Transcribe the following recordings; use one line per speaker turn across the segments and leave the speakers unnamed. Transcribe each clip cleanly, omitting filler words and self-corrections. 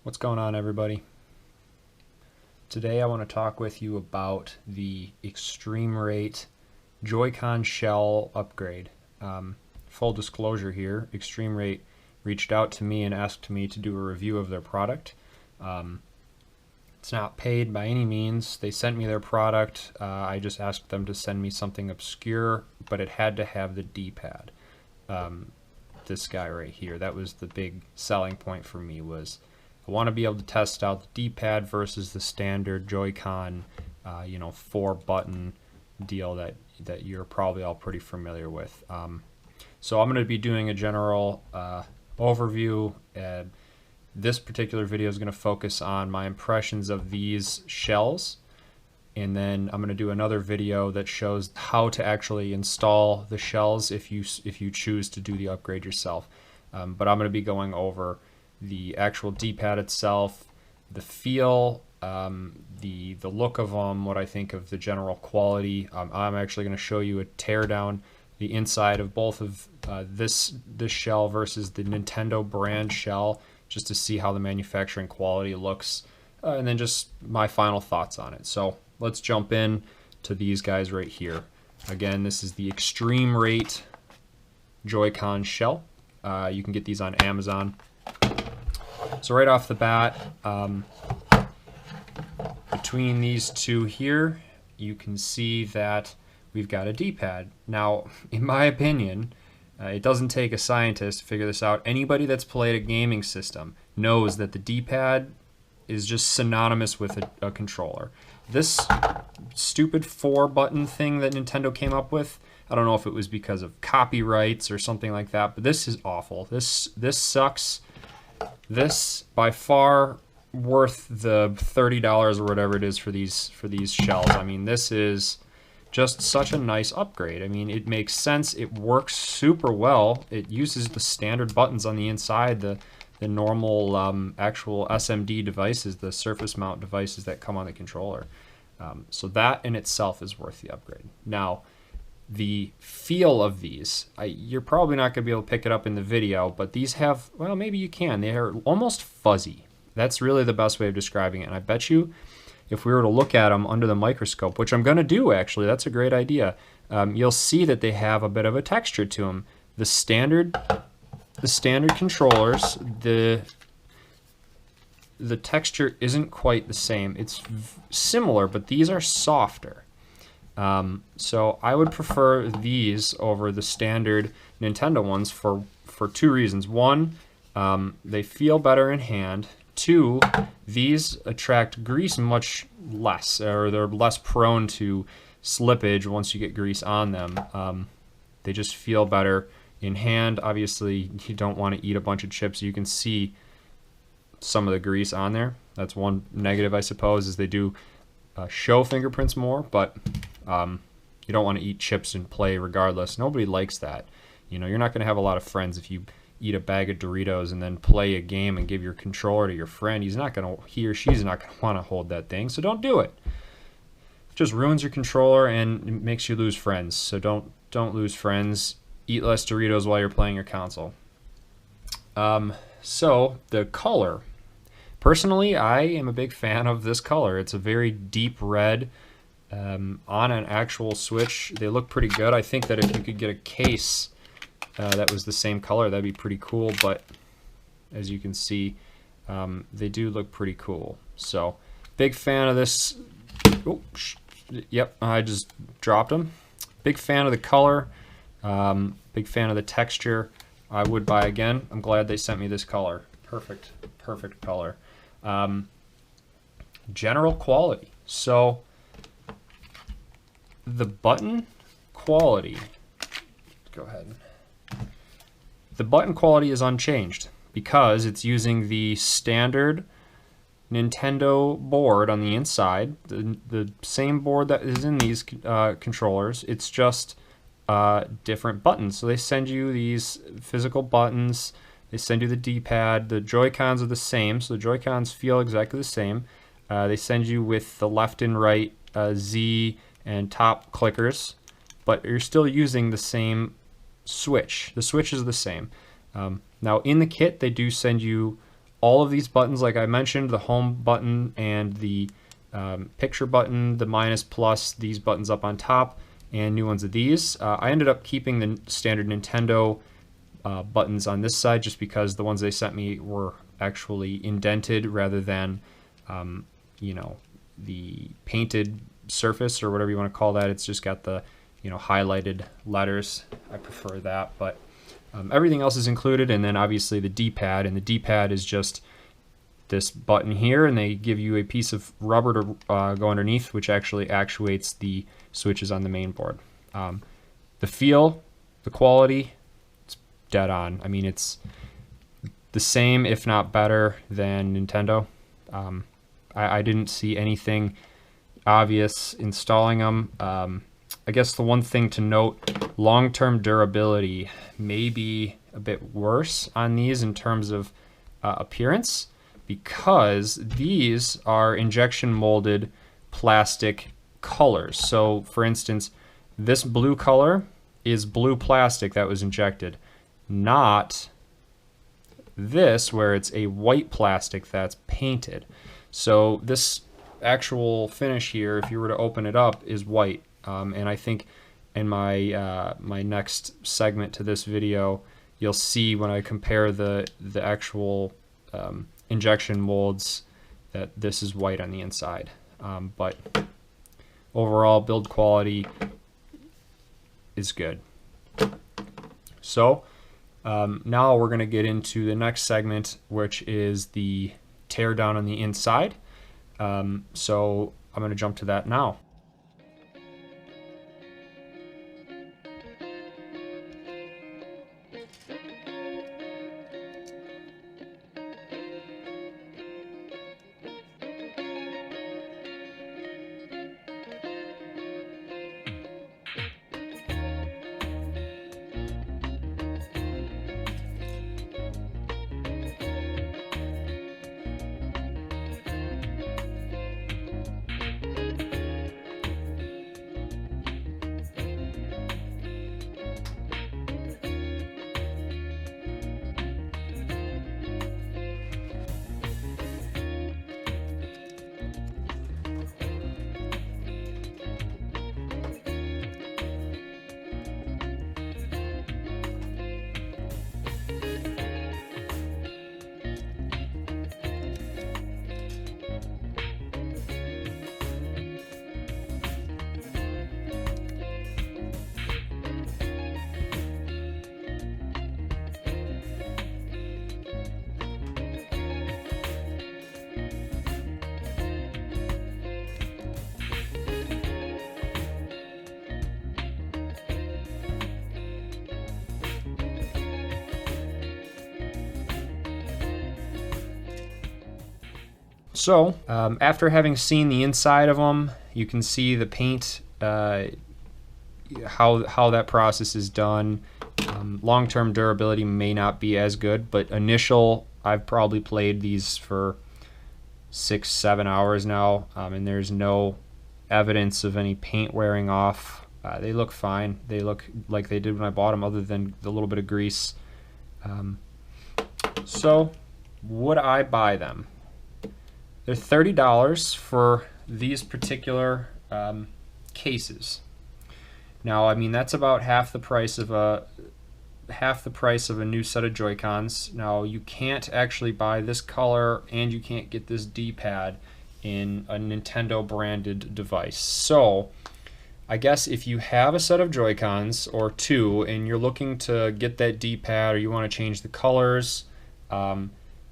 What's going on, everybody? Today I want to talk with you about the eXtremeRate Joycon shell upgrade. Full disclosure here, eXtremeRate reached out to me and asked me to do a review of their product. It's not paid by any means. They sent me their product. I just asked them to send me something obscure, but it had to have the D-pad. This guy right here, that was the big selling point for me. Was I want to be able to test out the D-pad versus the standard Joycon, 4-button deal that you're probably all pretty familiar with. So I'm going to be doing a general overview. This particular video is going to focus on my impressions of these shells, and then I'm going to do another video that shows how to actually install the shells if you choose to do the upgrade yourself. But I'm going to be going over the actual D-pad itself, the feel, the look of them, what I think of the general quality. I'm actually going to show you a tear down the inside of both of this shell versus the Nintendo brand shell, just to see how the manufacturing quality looks, and then just my final thoughts on it. So let's jump in to these guys right here. Again, this is the eXtremeRate Joycon shell. You can get these on Amazon. So right off the bat, between these two here, you can see that we've got a D-pad. Now, in my opinion, it doesn't take a scientist to figure this out. Anybody that's played a gaming system knows that the D-pad is just synonymous with a controller. This stupid 4-button thing that Nintendo came up with, I don't know if it was because of copyrights or something like that, but this is awful. This sucks. This by far worth the $30 or whatever it is for these shells. I mean, this is just such a nice upgrade. I mean, it makes sense. It works super well. It uses the standard buttons on the inside, the normal actual SMD devices, the surface mount devices that come on the controller. So that in itself is worth the upgrade. Now, the feel of these, you're probably not going to be able to pick it up in the video, but these have, well, maybe you can. They are almost fuzzy. That's really the best way of describing it. And I bet you if we were to look at them under the microscope, which I'm going to do actually, that's a great idea, you'll see that they have a bit of a texture to them. The standard controllers, the texture isn't quite the same. It's similar, but these are softer. So I would prefer these over the standard Nintendo ones for two reasons. One, they feel better in hand. Two, these attract grease much less, or they're less prone to slippage once you get grease on them. They just feel better in hand. Obviously, you don't want to eat a bunch of chips. You can see some of the grease on there. That's one negative, I suppose, is they do show fingerprints more, but you don't want to eat chips and play regardless. Nobody likes that. You're not going to have a lot of friends if you eat a bag of Doritos and then play a game and give your controller to your friend. He or she's not going to want to hold that thing, so don't do it. It just ruins your controller and it makes you lose friends. So don't lose friends. Eat less Doritos while you're playing your console. So the color. Personally, I am a big fan of this color. It's a very deep red. On an actual Switch, they look pretty good. I think that if you could get a case that was the same color, that'd be pretty cool, but as you can see, they do look pretty cool. So, big fan of this. Oh, yep, I just dropped them. Big fan of the color, big fan of the texture. I would buy again. I'm glad they sent me this color. Perfect color. General quality. So, the button quality, go ahead. The button quality is unchanged because it's using the standard Nintendo board on the inside, the same board that is in these controllers. It's just different buttons. So they send you these physical buttons. They send you the D-pad. The Joy-Cons are the same, so the Joy-Cons feel exactly the same. They send you with the left and right Z and top clickers, but you're still using the same switch. The switch is the same. Now in the kit, they do send you all of these buttons, like I mentioned, the home button and the picture button, the minus, plus, these buttons up on top, and new ones of these. I ended up keeping the standard Nintendo buttons on this side just because the ones they sent me were actually indented rather than, you know, the painted surface or whatever you want to call that. It's just got the, you know, highlighted letters. I prefer that, but everything else is included, and then obviously the D-pad, and the D-pad is just this button here, and they give you a piece of rubber to go underneath, which actually actuates the switches on the main board. The feel, the quality, it's dead on. I mean, it's the same, if not better, than Nintendo. I didn't see anything obvious installing them. I guess the one thing to note, long-term durability may be a bit worse on these in terms of appearance, because these are injection molded plastic colors. So for instance, this blue color is blue plastic that was injected, not this where it's a white plastic that's painted. So this actual finish here, if you were to open it up, is white. And I think in my my next segment to this video, you'll see when I compare the actual injection molds that this is white on the inside. But overall build quality is good. So now we're going to get into the next segment, which is the tear down on the inside. So I'm going to jump to that now. So after having seen the inside of them, you can see the paint, how that process is done. Long-term durability may not be as good, but initial, I've probably played these for 6-7 hours now, and there's no evidence of any paint wearing off. They look fine. They look like they did when I bought them, other than the little bit of grease. So would I buy them? They're $30 for these particular cases. Now, I mean, that's about half the price of a new set of Joy-Cons. Now, you can't actually buy this color, and you can't get this D-pad in a Nintendo branded device. So I guess if you have a set of Joy-Cons or two and you're looking to get that D-pad, or you want to change the colors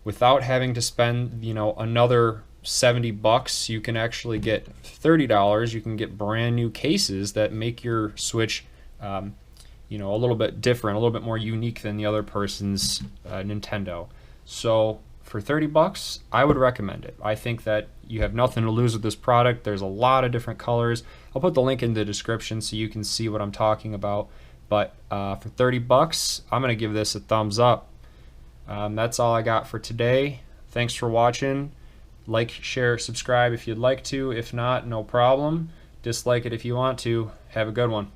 without having to spend, you know, another $70, you can actually get $30. You can get brand new cases that make your Switch you know, a little bit different, a little bit more unique than the other person's Nintendo. So for $30, I would recommend it. I think that you have nothing to lose with this product. There's a lot of different colors. I'll put the link in the description so you can see what I'm talking about. But for $30, I'm going to give this a thumbs up. That's all I got for today. Thanks for watching. Like, share, subscribe if you'd like to. If not, no problem. Dislike it if you want to. Have a good one.